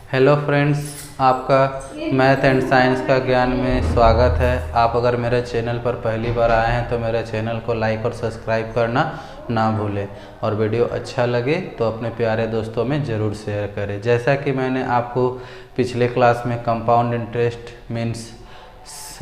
Hello friends, आपका math and science का ज्ञान में स्वागत है। आप अगर मेरे चैनल पर पहली बार आए हैं तो मेरे चैनल को लाइक और सब्सक्राइब करना ना भूलें और वीडियो अच्छा लगे तो अपने प्यारे दोस्तों में ज़रूर शेयर करें। जैसा कि मैंने आपको पिछले क्लास में कंपाउंड इंटरेस्ट मीन्स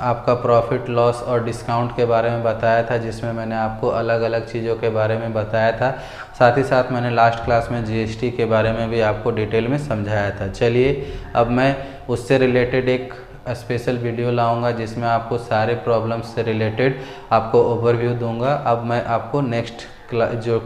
आपका प्रॉफिट लॉस और डिस्काउंट के बारे में बताया था, जिसमें मैंने आपको अलग अलग चीज़ों के बारे में बताया था। साथ ही साथ मैंने लास्ट क्लास में जीएसटी के बारे में भी आपको डिटेल में समझाया था। चलिए अब मैं उससे रिलेटेड एक स्पेशल वीडियो लाऊंगा जिसमें आपको सारे प्रॉब्लम्स से रिलेटेड आपको ओवरव्यू दूंगा। अब मैं आपको नेक्स्ट जो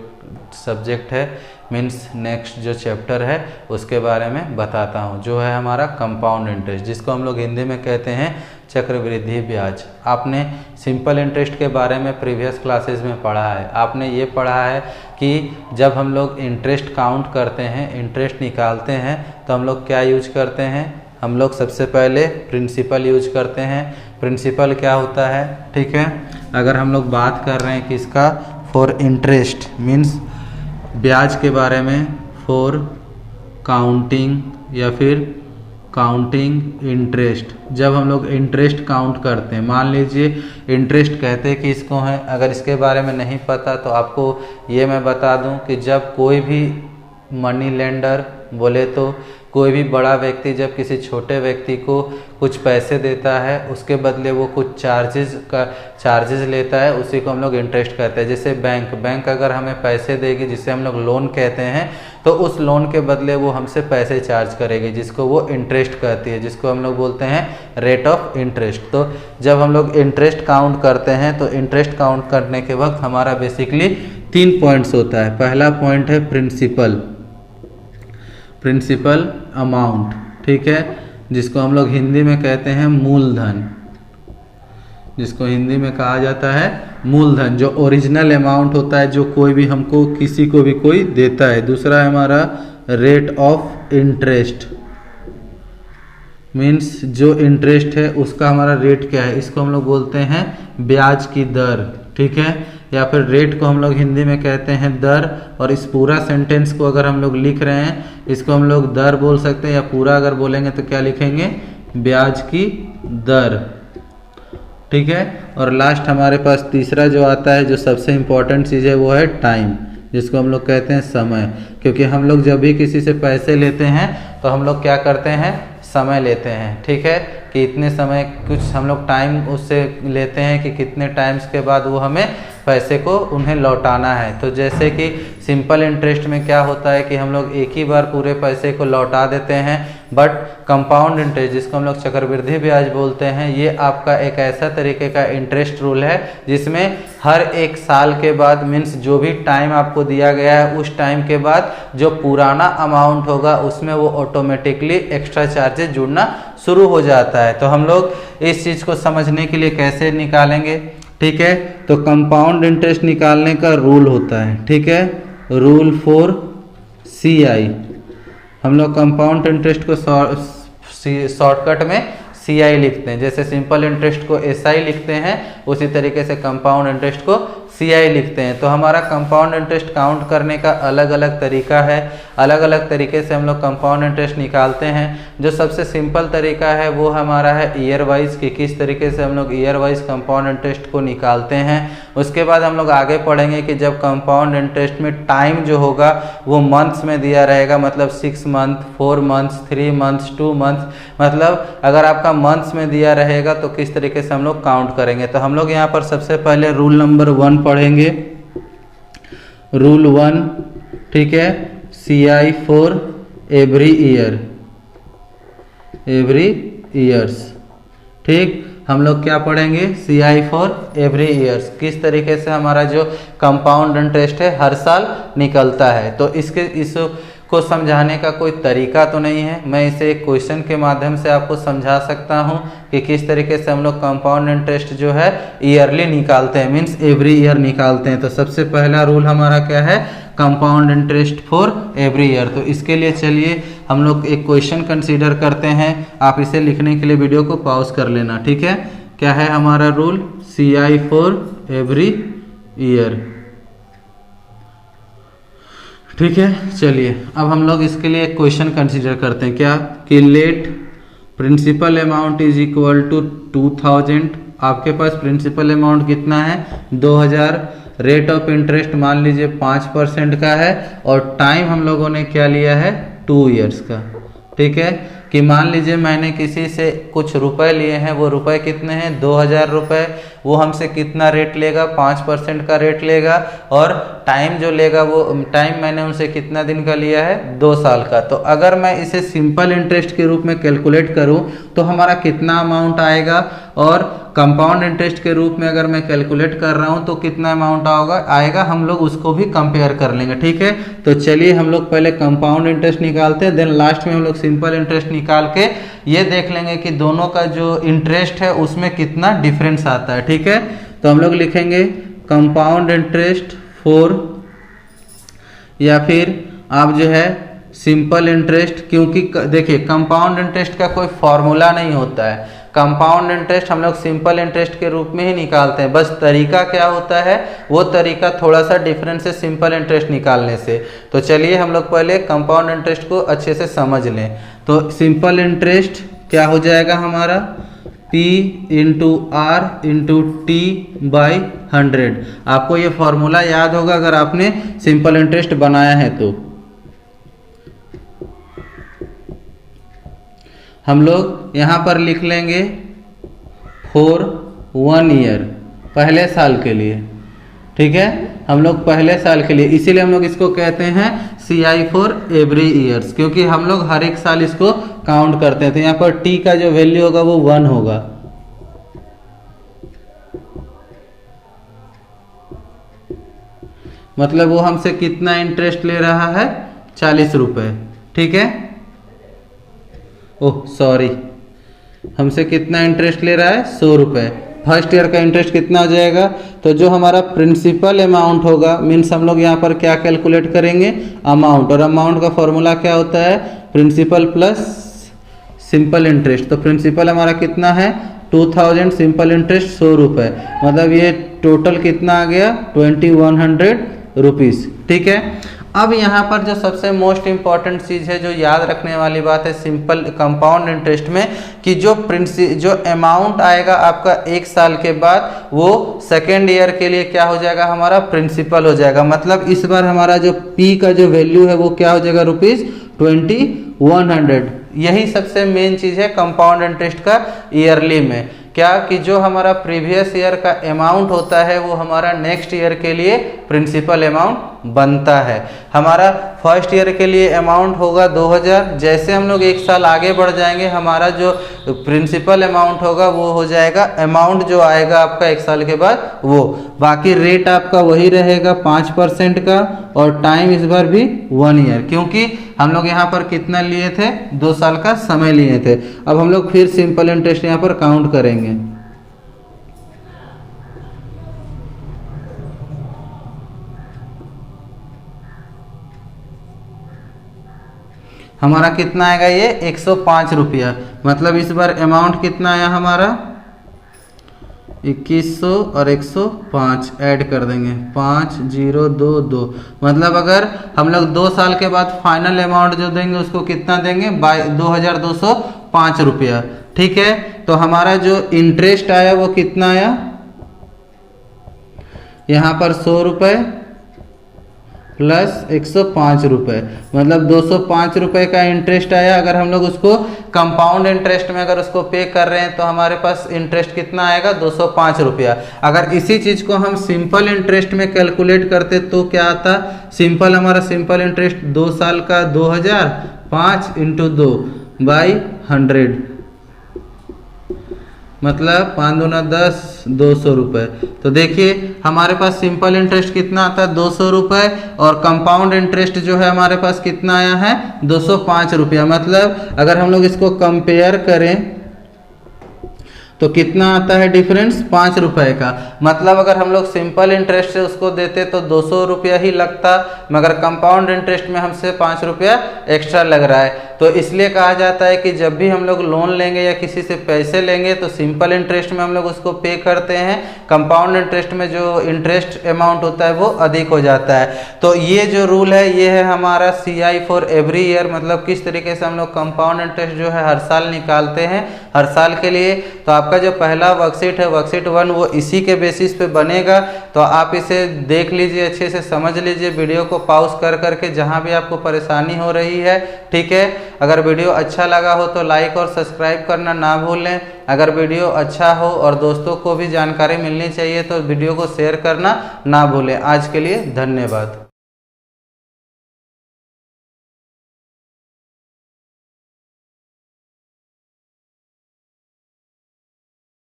सब्जेक्ट है मीन्स नेक्स्ट जो चैप्टर है उसके बारे में बताता हूँ, जो है हमारा कंपाउंड इंटरेस्ट, जिसको हम लोग हिंदी में कहते हैं चक्रवृद्धि ब्याज। आपने सिंपल इंटरेस्ट के बारे में प्रीवियस क्लासेस में पढ़ा है। आपने ये पढ़ा है कि जब हम लोग इंटरेस्ट काउंट करते हैं, इंटरेस्ट निकालते हैं, तो हम लोग क्या यूज करते हैं? हम लोग सबसे पहले प्रिंसिपल यूज करते हैं। प्रिंसिपल क्या होता है? ठीक है, अगर हम लोग बात कर रहे हैं कि इसका फॉर इंटरेस्ट मीन्स ब्याज के बारे में, फॉर काउंटिंग या फिर काउंटिंग इंटरेस्ट, जब हम लोग इंटरेस्ट काउंट करते हैं, मान लीजिए इंटरेस्ट कहते हैं कि इसको है, अगर इसके बारे में नहीं पता तो आपको ये मैं बता दूं कि जब कोई भी मनी लेंडर बोले तो कोई भी बड़ा व्यक्ति जब किसी छोटे व्यक्ति को कुछ पैसे देता है, उसके बदले वो कुछ चार्जेस लेता है, उसी को हम लोग इंटरेस्ट कहते हैं। जैसे बैंक अगर हमें पैसे देगी, जिसे हम लोग लोन कहते हैं, तो उस लोन के बदले वो हमसे पैसे चार्ज करेगी, जिसको वो इंटरेस्ट कहती है, जिसको हम लोग बोलते हैं रेट ऑफ इंटरेस्ट। तो जब हम लोग इंटरेस्ट काउंट करते हैं तो इंटरेस्ट काउंट करने के वक्त हमारा बेसिकली 3 पॉइंट्स होता है। पहला पॉइंट है प्रिंसिपल अमाउंट, ठीक है, जिसको हम लोग हिंदी में कहते हैं मूलधन, जिसको हिंदी में कहा जाता है मूलधन, जो ओरिजिनल अमाउंट होता है जो कोई भी हमको किसी को भी कोई देता है। दूसरा है हमारा रेट ऑफ इंटरेस्ट, मीन्स जो इंटरेस्ट है उसका हमारा रेट क्या है, इसको हम लोग बोलते हैं ब्याज की दर, ठीक है, या फिर रेट को हम लोग हिंदी में कहते हैं दर। और इस पूरा सेंटेंस को अगर हम लोग लिख रहे हैं, इसको हम लोग दर बोल सकते हैं, या पूरा अगर बोलेंगे तो क्या लिखेंगे? ब्याज की दर, ठीक है। और लास्ट हमारे पास तीसरा जो आता है, जो सबसे इम्पोर्टेंट चीज़ है, वो है टाइम, जिसको हम लोग कहते हैं समय। क्योंकि हम लोग जब भी किसी से पैसे लेते हैं तो हम लोग क्या करते हैं? समय लेते हैं, ठीक है, कि इतने समय कुछ हम लोग टाइम उससे लेते हैं कि कितने टाइम्स के बाद वो हमें पैसे को उन्हें लौटाना है। तो जैसे कि सिंपल इंटरेस्ट में क्या होता है कि हम लोग एक ही बार पूरे पैसे को लौटा देते हैं, बट कंपाउंड इंटरेस्ट, जिसको हम लोग चक्रवृद्धि ब्याज बोलते हैं, ये आपका एक ऐसा तरीके का इंटरेस्ट रूल है जिसमें हर एक साल के बाद मीन्स जो भी टाइम आपको दिया गया है उस टाइम के बाद जो पुराना अमाउंट होगा उसमें वो ऑटोमेटिकली एक्स्ट्रा चार्जेस जुड़ना शुरू हो जाता है। तो हम लोग इस चीज़ को समझने के लिए कैसे निकालेंगे? ठीक है, तो कंपाउंड इंटरेस्ट निकालने का रूल होता है, ठीक है, रूल फॉर CI। हम लोग कंपाउंड इंटरेस्ट को शॉर्टकट में CI लिखते हैं। जैसे सिंपल इंटरेस्ट को SI लिखते हैं, उसी तरीके से कंपाउंड इंटरेस्ट को CI लिखते हैं। तो हमारा कंपाउंड इंटरेस्ट काउंट करने का अलग अलग तरीका है, अलग अलग तरीके से हम लोग कंपाउंड इंटरेस्ट निकालते हैं। जो सबसे सिंपल तरीका है वो हमारा है ईयर वाइज, कि किस तरीके से हम लोग ईयर वाइज कंपाउंड इंटरेस्ट को निकालते हैं। उसके बाद हम लोग आगे पढ़ेंगे कि जब कंपाउंड इंटरेस्ट में टाइम जो होगा वो मंथ्स में दिया रहेगा, मतलब 6 मंथ, 4 मंथ्स, 3 मंथ्स, 2 मंथ्स, मतलब अगर आपका मंथ्स में दिया रहेगा तो किस तरीके से हम लोग काउंट करेंगे। तो हम लोग यहाँ पर सबसे पहले रूल नंबर 1 पढ़ेंगे, रूल 1, ठीक है, CI फॉर एवरी ईयर्स, ठीक। हम लोग क्या पढ़ेंगे? CI फॉर एवरी ईयर्स, किस तरीके से हमारा जो कंपाउंड इंटरेस्ट है हर साल निकलता है। तो इसको समझाने का कोई तरीका तो नहीं है, मैं इसे एक क्वेश्चन के माध्यम से आपको समझा सकता हूं कि किस तरीके से हम लोग कंपाउंड इंटरेस्ट जो है ईयरली निकालते हैं, मीन्स एवरी ईयर निकालते हैं। तो सबसे पहला रूल हमारा क्या है? Compound interest for every year. तो इसके लिए चलिए हम लोग एक क्वेश्चन कंसीडर करते हैं। आप इसे लिखने के लिए वीडियो को पॉज कर लेना, ठीक है। क्या है हमारा rule? CI for every year, ठीक है, चलिए अब हम लोग इसके लिए एक क्वेश्चन कंसीडर करते हैं। क्या कि let principal amount is equal to 2000। आपके पास प्रिंसिपल अमाउंट कितना है 2000, रेट ऑफ इंटरेस्ट मान लीजिए 5% का है, और टाइम हम लोगों ने क्या लिया है 2 ईयर्स का। ठीक है, कि मान लीजिए मैंने किसी से कुछ रुपए लिए हैं, वो रुपए कितने हैं 2000 रुपए, वो हमसे कितना रेट लेगा 5% का रेट लेगा, और टाइम जो लेगा वो टाइम मैंने उनसे कितना दिन का लिया है 2 साल का। तो अगर मैं इसे सिंपल इंटरेस्ट के रूप में कैलकुलेट करूं तो हमारा कितना अमाउंट आएगा, और कंपाउंड इंटरेस्ट के रूप में अगर मैं कैलकुलेट कर रहा हूं तो कितना अमाउंट आएगा, हम लोग उसको भी कंपेयर कर लेंगे। ठीक है, तो चलिए हम लोग पहले कंपाउंड इंटरेस्ट निकालते हैं, देन लास्ट में हम लोग सिंपल इंटरेस्ट निकाल के ये देख लेंगे कि दोनों का जो इंटरेस्ट है उसमें कितना डिफरेंस आता है। ठीक है, तो हम लोग लिखेंगे कंपाउंड इंटरेस्ट 4, या फिर आप जो है सिंपल इंटरेस्ट, क्योंकि देखिए कंपाउंड इंटरेस्ट का कोई फॉर्मूला नहीं होता है। कंपाउंड इंटरेस्ट हम लोग सिंपल इंटरेस्ट के रूप में ही निकालते हैं, बस तरीका क्या होता है वो तरीका थोड़ा सा डिफरेंस है सिंपल इंटरेस्ट निकालने से। तो चलिए हम लोग पहले कंपाउंड इंटरेस्ट को अच्छे से समझ लें। तो सिंपल इंटरेस्ट क्या हो जाएगा हमारा P into R into T by 100। आपको ये फॉर्मूला याद होगा अगर आपने सिंपल इंटरेस्ट बनाया है तो। हम लोग यहाँ पर लिख लेंगे फॉर 1 ईयर, पहले साल के लिए। ठीक है, हम लोग पहले साल के लिए, इसीलिए हम लोग इसको कहते हैं CI फॉर एवरी ईयर्स, क्योंकि हम लोग हर एक साल इसको काउंट करते हैं। तो यहाँ पर T का जो वैल्यू होगा वो 1 होगा। मतलब वो हमसे कितना इंटरेस्ट ले रहा है 40 रुपए। ठीक है, ओह सॉरी, हमसे कितना इंटरेस्ट ले रहा है 100 रुपए। फर्स्ट ईयर का इंटरेस्ट कितना हो जाएगा, तो जो हमारा प्रिंसिपल अमाउंट होगा, मीन्स हम लोग यहाँ पर क्या कैलकुलेट करेंगे अमाउंट, और अमाउंट का फॉर्मूला क्या होता है प्रिंसिपल प्लस सिंपल इंटरेस्ट। तो प्रिंसिपल हमारा कितना है 2000, सिंपल इंटरेस्ट 100 रुपए, मतलब ये टोटल कितना आ गया 2100 रुपीज। ठीक है, अब यहाँ पर जो सबसे मोस्ट इंपॉर्टेंट चीज़ है, जो याद रखने वाली बात है सिंपल कंपाउंड इंटरेस्ट में, कि जो अमाउंट आएगा आपका 1 साल के बाद, वो सेकेंड ईयर के लिए क्या हो जाएगा हमारा प्रिंसिपल हो जाएगा। मतलब इस बार हमारा जो P का जो वैल्यू है वो क्या हो जाएगा ₹2100। यही सबसे मेन चीज़ है कंपाउंड इंटरेस्ट का ईयरली में, क्या कि जो हमारा प्रीवियस ईयर का अमाउंट होता है वो हमारा नेक्स्ट ईयर के लिए प्रिंसिपल अमाउंट बनता है। हमारा फर्स्ट ईयर के लिए अमाउंट होगा 2000, जैसे हम लोग 1 साल आगे बढ़ जाएंगे हमारा जो प्रिंसिपल अमाउंट होगा वो हो जाएगा अमाउंट जो आएगा आपका 1 साल के बाद वो। बाकी रेट आपका वही रहेगा 5% का, और टाइम इस बार भी 1 ईयर, क्योंकि हम लोग यहाँ पर कितना लिए थे 2 साल का समय लिए थे। अब हम लोग फिर सिंपल इंटरेस्ट यहाँ पर काउंट करेंगे। हमारा कितना आएगा ये 105 रुपया, मतलब इस बार अमाउंट कितना आया हमारा 2100 और 105 ऐड कर देंगे 5022, मतलब अगर हम लोग 2 साल के बाद फाइनल अमाउंट जो देंगे उसको कितना देंगे 2205 रुपया। ठीक है, तो हमारा जो इंटरेस्ट आया वो कितना आया यहाँ पर 100 रुपये प्लस 105 रुपये, मतलब 205 रुपये का इंटरेस्ट आया। अगर हम लोग उसको कंपाउंड इंटरेस्ट में अगर उसको पे कर रहे हैं तो हमारे पास इंटरेस्ट कितना आएगा 205 रुपया। अगर इसी चीज़ को हम सिंपल इंटरेस्ट में कैलकुलेट करते तो क्या आता, सिंपल हमारा सिंपल इंटरेस्ट 2 साल का 2000, 5 × 2 बाई 100, मतलब 5 दूना 10, 200 रुपये। तो देखिए हमारे पास सिंपल इंटरेस्ट कितना आता है 200 रुपये, और कंपाउंड इंटरेस्ट जो है हमारे पास कितना आया है 205 रुपया। मतलब अगर हम लोग इसको कंपेयर करें तो कितना आता है डिफरेंस? 5 रुपए का। मतलब अगर हम लोग सिंपल इंटरेस्ट से उसको देते तो 200 रुपया ही लगता, मगर कंपाउंड इंटरेस्ट में हमसे 5 रुपया एक्स्ट्रा लग रहा है। तो इसलिए कहा जाता है कि जब भी हम लोग लोन लेंगे या किसी से पैसे लेंगे तो सिंपल इंटरेस्ट में हम लोग उसको पे करते हैं, कंपाउंड इंटरेस्ट में जो इंटरेस्ट अमाउंट होता है वो अधिक हो जाता है। तो ये जो रूल है ये है हमारा CI फॉर एवरी ईयर, मतलब किस तरीके से हम लोग कंपाउंड इंटरेस्ट जो है हर साल निकालते हैं, हर साल के लिए। तो आपका जो पहला वर्कशीट है वर्कशीट 1 वो इसी के बेसिस पे बनेगा। तो आप इसे देख लीजिए, अच्छे से समझ लीजिए, वीडियो को पॉज कर करके जहाँ भी आपको परेशानी हो रही है, ठीक है। अगर वीडियो अच्छा लगा हो तो लाइक और सब्सक्राइब करना ना भूलें। अगर वीडियो अच्छा हो और दोस्तों को भी जानकारी मिलनी चाहिए तो वीडियो को शेयर करना ना भूलें। आज के लिए धन्यवाद।